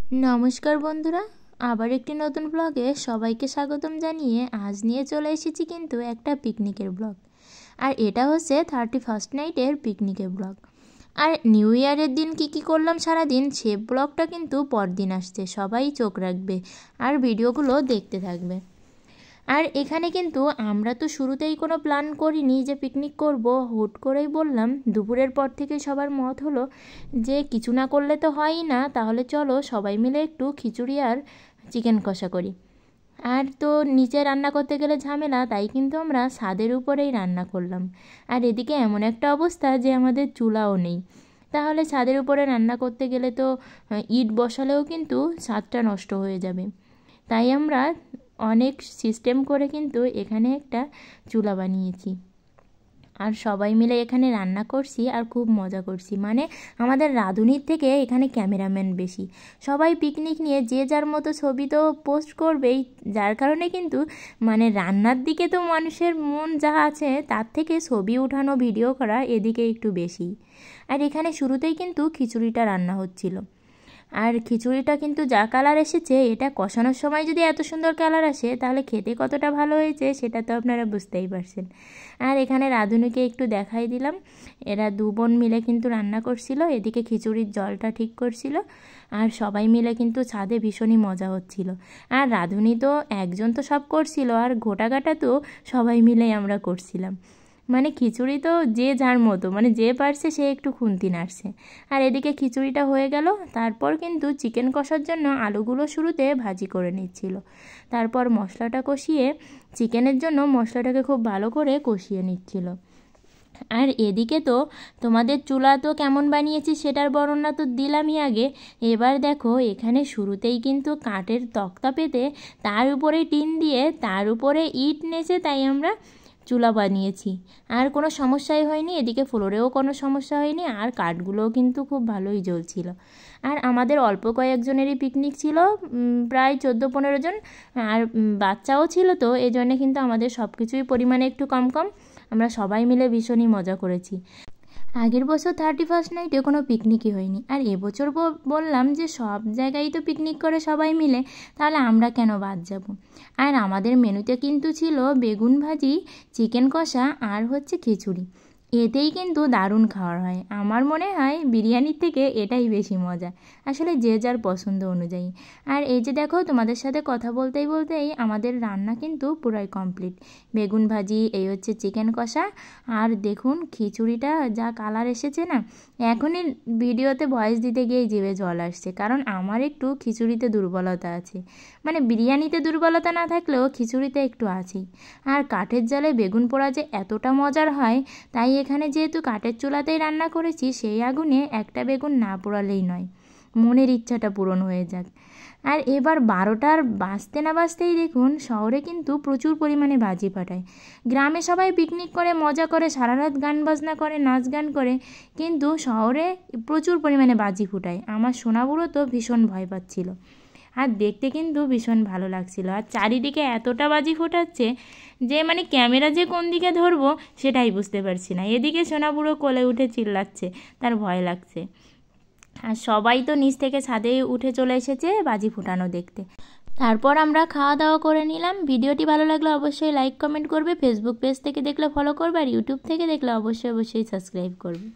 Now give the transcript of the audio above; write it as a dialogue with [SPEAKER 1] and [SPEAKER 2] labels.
[SPEAKER 1] नमस्कार बंधुरा आबार एक नतून ब्लगे सबाइके स्वागतम जानिए आज निये चले एसेछि किन्तु एकटा पिकनिकेर ब्लग और एटा होच्छे 31 नाइटेर पिकनिकेर ब्लग और निउ इयारेर दिन की करलाम सारा दिन से ब्लगटा किन्तु परदिन आसछे सबाई चोख राखबे और भिडियोगुलो देखते थाकबे। और एखाने किन्तु आमरा तो शुरूतेई कोनो प्लान करिनी जे पिकनिक करब, हुट करेई बोललाम दुपुरेर पर थेके सबार मत हलो जे किछु ना करले तो हयई ना, ताहले चलो सबाई मिले एकटू खिचुड़ी और चिकेन कषा करी। और तो नीचे रान्ना करते गेले झामेला, ताई किन्तु आमरा छादेर उपरेई रान्ना करलाम। और एदिके एमन एकटा अवस्था जे आमादेर चूलाओ नेई, ताहले छादेर उपरे रान्ना करते गेले तो इट बसालेओ किन्तु छादटा नष्ट हये जाबे। ताई आमरा अनेक सिस्टेम करे किन्तु एखाने एकटा चूला बानिয়েছি और सबाई मिले एखाने रान्ना करছি और खूब मजा करছি। माने आमादेर राधुनिर थेके एखाने क्यामेरामैन बेशी, सबाई पिकनिक निये जे जार मतो छबि तो पोस्ट करबेई, जार कारणे किन्तु माने रान्नार दिके तो मानुषेर मन जा आछे तार थेके छबि उठानो भिडियो करा एदिके एकटू बेशी। और एखाने शुरूतेई किन्तु खिचुड़िटा रान्ना हच्छिलो और खिचुड़िटा किन्तु जा कालार एसेছে এটা কষানোর সময় যদি এত সুন্দর কালার আসে তাহলে খেতে কতটা ভালো হয়েছে সেটা তো আপনারা বুঝতেই পারছেন। আর এখানে রাধুনিকে একটু দেখাই দিলাম, এরা দু বোন মিলে কিন্তু রান্না করছিল, এদিকে খিচুড়ির জলটা ঠিক করছিল আর সবাই মিলে কিন্তু ছাদে ভীষণই মজা হচ্ছিল। আর রাধুনি তো একজন তো সব করছিল আর গোটাগাটা তো সবাই মিলেই আমরা করছিলাম। মানে খিচুড়ি তো যে যার মতো মানে যে পারছে সে একটু খুন্তি নাড়ছে। আর এদিকে খিচুড়িটা হয়ে গেল, তারপর কিন্তু চিকেন কষার জন্য আলুগুলো শুরুতে ভাজি করে নিচ্ছিল, তারপর মশলাটা কষিয়ে চিকেনের জন্য মশলাটাকে খুব ভালো করে কষিয়ে নিচ্ছিল। আর এদিকে তো তোমাদের চুলা তো কেমন বানিয়েছি সেটার বর্ণনা তো দিলামই আগে। এবার দেখো এখানে শুরুতেই কিন্তু কাঠের তক্তা পেতে তার উপরে টিন দিয়ে তার উপরে ইট নেচে তাই আমরা চুলা বানিয়েছি আর কোনো সমস্যাই হয়নি। এদিকে ফ্লোরেও কোনো সমস্যা হয়নি আর কাঠগুলোও কিন্তু খুব ভালোই জ্বলছিল। আর আমাদের অল্প কয়েকজনেরই পিকনিক ছিল, প্রায় 14-15 জন, আর বাচ্চাও ছিল, তো এই জন্যে কিন্তু আমাদের সব কিছুই পরিমাণে একটু কম কম, আমরা সবাই মিলে ভীষণই মজা করেছি। আগের বছর 31 নাইটে কোনো পিকনিকই হয়নি আর এবছর বললাম যে সব জায়গায় তো পিকনিক করে সবাই মিলে, তাহলে আমরা কেন বাদ যাব। আর আমাদের মেনুতে কিন্তু ছিল বেগুন ভাজি, চিকেন কষা আর হচ্ছে খিচুড়ি। এতেই কিন্তু দারুণ খাওয়ার হয়, আমার মনে হয় বিরিয়ানির থেকে এটাই বেশি মজা, আসলে যে যার পছন্দ অনুযায়ী। আর এই যে দেখো তোমাদের সাথে কথা বলতেই বলতেই আমাদের রান্না কিন্তু পুরাই কমপ্লিট। বেগুন ভাজি, এই হচ্ছে চিকেন কষা আর দেখুন খিচুড়িটা যা কালার এসেছে না, এখনই ভিডিওতে ভয়েস দিতে গিয়েই জিভে জল আসছে, কারণ আমার একটু খিচুড়িতে দুর্বলতা আছে, মানে বিরিয়ানিতে দুর্বলতা না থাকলেও খিচুড়িতে একটু আছেই। আর কাঠের জালে বেগুন পোড়া যে এতটা মজার হয়, তাই এখানে যেহেতু কাঠের চুলাতেই রান্না করেছি সেই আগুনে একটা বেগুন না পোড়ালেই নয়, মনের ইচ্ছাটা পূরণ হয়ে যাক। আর এবার 12টার বাজতে না বাজতেই দেখুন শহরে কিন্তু প্রচুর পরিমাণে বাজি ফাটায়। গ্রামে সবাই পিকনিক করে মজা করে সারা রাত গান বাজনা করে নাচ গান করে, কিন্তু শহরে প্রচুর পরিমাণে বাজি ফুটায়। আমার সোনাবুড়ো তো ভীষণ ভয় পাচ্ছিল আর দেখতে কিন্তু ভীষণ ভালো লাগছিল। আর চারিদিকে এতটা বাজি ফোটাচ্ছে যে মানে ক্যামেরা যে কোন দিকে ধরবো সেটাই বুঝতে পারছি না। এদিকে সোনাবুড়ো কোলে উঠে চিল্লাচ্ছে, তার ভয় লাগছে। আর সবাই তো নিচ থেকে ছাদে উঠে চলে এসেছে বাজি ফোটানো দেখতে। তারপর আমরা খাওয়া দাওয়া করে নিলাম। ভিডিওটি ভালো লাগলে অবশ্যই লাইক কমেন্ট করবে, ফেসবুক পেজ থেকে দেখলে ফলো করবে আর ইউটিউব থেকে দেখলে অবশ্যই সাবস্ক্রাইব করবে।